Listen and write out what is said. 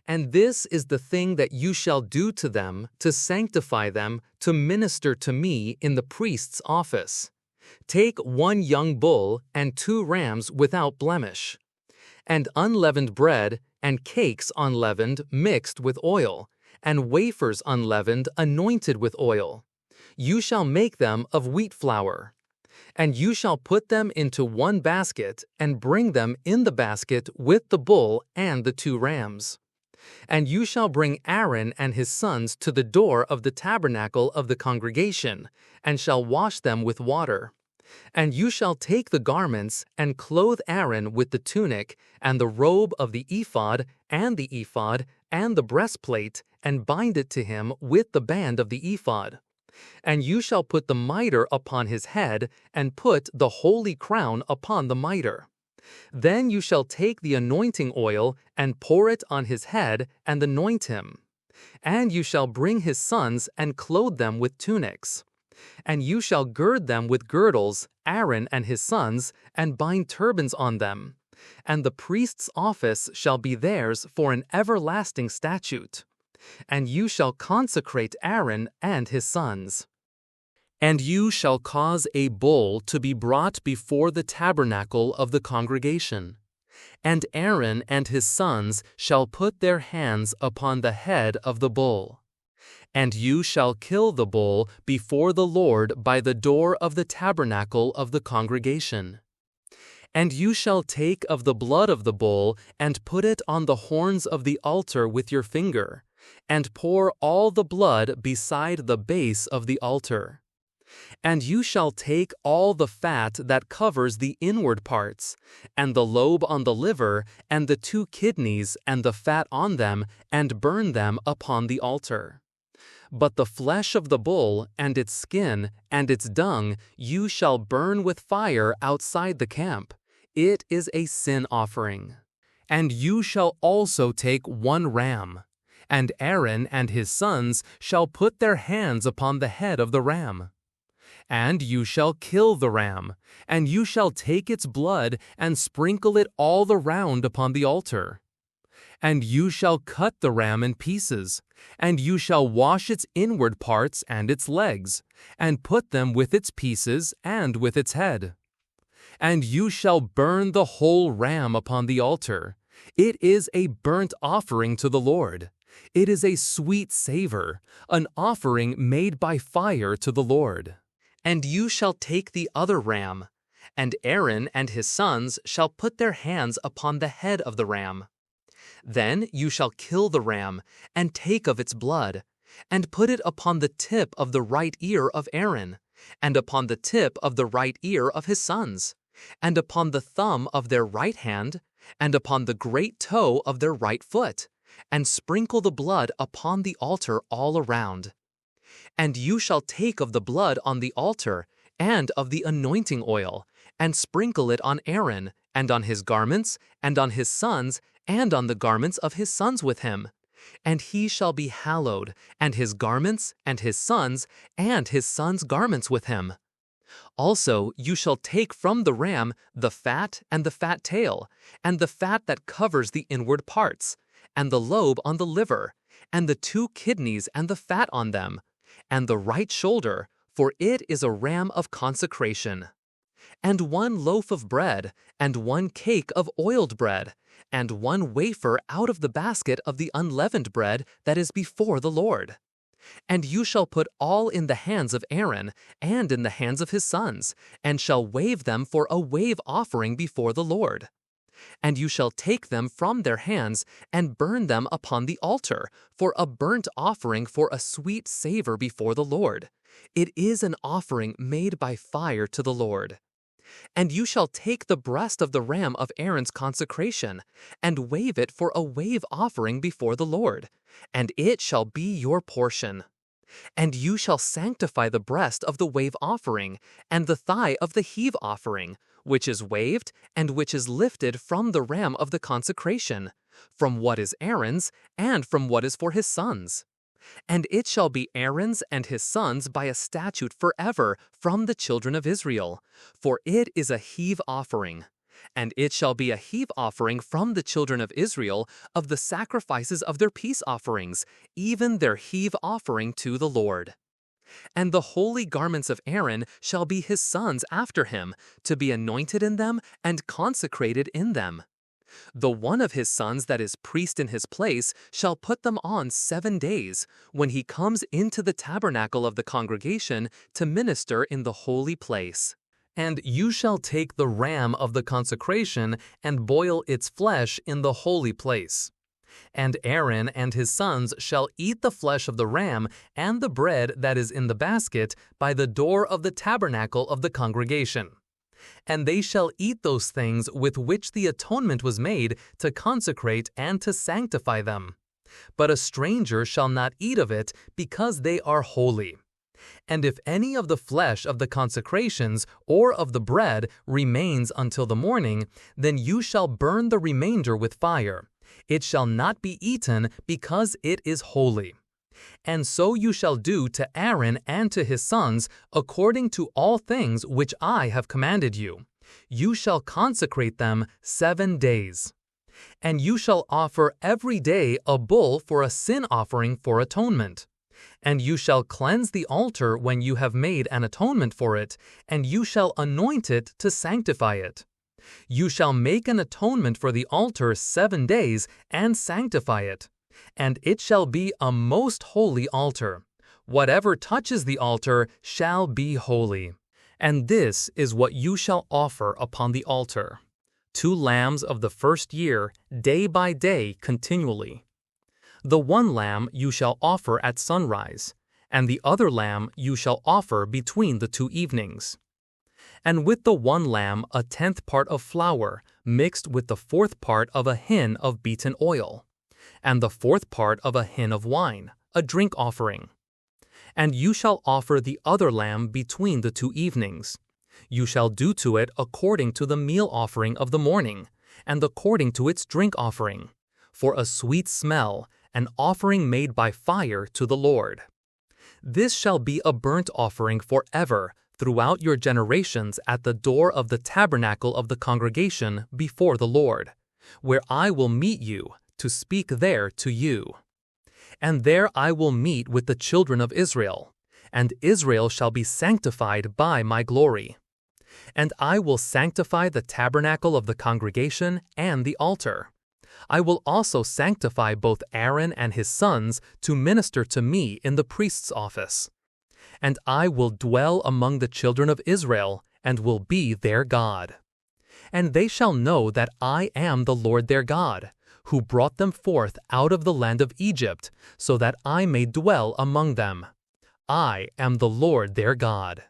And this is the thing that you shall do to them, to sanctify them, to minister to me in the priest's office. Take 1 young bull and 2 rams without blemish, and unleavened bread, and cakes unleavened mixed with oil, and wafers unleavened anointed with oil. You shall make them of wheat flour. And you shall put them into 1 basket, and bring them in the basket with the bull and the 2 rams. And you shall bring Aaron and his sons to the door of the tabernacle of the congregation, and shall wash them with water. And you shall take the garments, and clothe Aaron with the tunic, and the robe of the ephod, and the breastplate, and bind it to him with the band of the ephod. And you shall put the mitre upon his head, and put the holy crown upon the mitre. Then you shall take the anointing oil, and pour it on his head, and anoint him. And you shall bring his sons, and clothe them with tunics. And you shall gird them with girdles, Aaron and his sons, and bind turbans on them. And the priest's office shall be theirs for an everlasting statute. And you shall consecrate Aaron and his sons. And you shall cause a bull to be brought before the tabernacle of the congregation. And Aaron and his sons shall put their hands upon the head of the bull. And you shall kill the bull before the Lord by the door of the tabernacle of the congregation. And you shall take of the blood of the bull, and put it on the horns of the altar with your finger, and pour all the blood beside the base of the altar. And you shall take all the fat that covers the inward parts, and the lobe on the liver, and the 2 kidneys, and the fat on them, and burn them upon the altar. But the flesh of the bull, and its skin, and its dung, you shall burn with fire outside the camp. It is a sin offering. And you shall also take 1 ram. And Aaron and his sons shall put their hands upon the head of the ram. And you shall kill the ram, and you shall take its blood, and sprinkle it all around upon the altar. And you shall cut the ram in pieces, and you shall wash its inward parts and its legs, and put them with its pieces and with its head. And you shall burn the whole ram upon the altar. It is a burnt offering to the Lord. It is a sweet savor, an offering made by fire to the Lord. And you shall take the other ram, and Aaron and his sons shall put their hands upon the head of the ram. Then you shall kill the ram, and take of its blood, and put it upon the tip of the right ear of Aaron, and upon the tip of the right ear of his sons, and upon the thumb of their right hand, and upon the great toe of their right foot, and sprinkle the blood upon the altar all around. And you shall take of the blood on the altar, and of the anointing oil, and sprinkle it on Aaron, and on his garments, and on his sons, and on the garments of his sons with him. And he shall be hallowed, and his garments, and his sons' garments with him. Also you shall take from the ram the fat and the fat tail, and the fat that covers the inward parts, and the lobe on the liver, and the 2 kidneys and the fat on them, and the right shoulder, for it is a ram of consecration. And 1 loaf of bread, and 1 cake of oiled bread, and 1 wafer out of the basket of the unleavened bread that is before the Lord. And you shall put all in the hands of Aaron, and in the hands of his sons, and shall wave them for a wave offering before the Lord. And you shall take them from their hands, and burn them upon the altar, for a burnt offering for a sweet savor before the Lord. It is an offering made by fire to the Lord. And you shall take the breast of the ram of Aaron's consecration, and wave it for a wave offering before the Lord, and it shall be your portion. And you shall sanctify the breast of the wave offering, and the thigh of the heave offering, which is waved, and which is lifted from the ram of the consecration, from what is Aaron's, and from what is for his sons. And it shall be Aaron's and his sons by a statute forever from the children of Israel, for it is a heave offering. And it shall be a heave offering from the children of Israel of the sacrifices of their peace offerings, even their heave offering to the Lord. And the holy garments of Aaron shall be his sons after him, to be anointed in them and consecrated in them. The one of his sons that is priest in his place shall put them on 7 days, when he comes into the tabernacle of the congregation to minister in the holy place. And you shall take the ram of the consecration and boil its flesh in the holy place. And Aaron and his sons shall eat the flesh of the ram and the bread that is in the basket by the door of the tabernacle of the congregation. And they shall eat those things with which the atonement was made to consecrate and to sanctify them. But a stranger shall not eat of it, because they are holy. And if any of the flesh of the consecrations or of the bread remains until the morning, then you shall burn the remainder with fire. It shall not be eaten, because it is holy. And so you shall do to Aaron and to his sons, according to all things which I have commanded you. You shall consecrate them 7 days. And you shall offer every day a bull for a sin offering for atonement. And you shall cleanse the altar when you have made an atonement for it, and you shall anoint it to sanctify it. You shall make an atonement for the altar 7 days and sanctify it. And it shall be a most holy altar. Whatever touches the altar shall be holy. And this is what you shall offer upon the altar: 2 lambs of the first year, day by day continually. The 1 lamb you shall offer at sunrise, and the other lamb you shall offer between the 2 evenings. And with the 1 lamb 1/10 part of flour, mixed with the 4th part of a hin of beaten oil, and the 4th part of a hin of wine, a drink offering. And you shall offer the other lamb between the 2 evenings. You shall do to it according to the meal offering of the morning, and according to its drink offering, for a sweet smell, an offering made by fire to the Lord. This shall be a burnt offering forever throughout your generations at the door of the tabernacle of the congregation before the Lord, where I will meet you, to speak there to you. And there I will meet with the children of Israel, and Israel shall be sanctified by my glory. And I will sanctify the tabernacle of the congregation and the altar. I will also sanctify both Aaron and his sons to minister to me in the priest's office. And I will dwell among the children of Israel, and will be their God. And they shall know that I am the Lord their God, who brought them forth out of the land of Egypt, so that I may dwell among them. I am the Lord their God.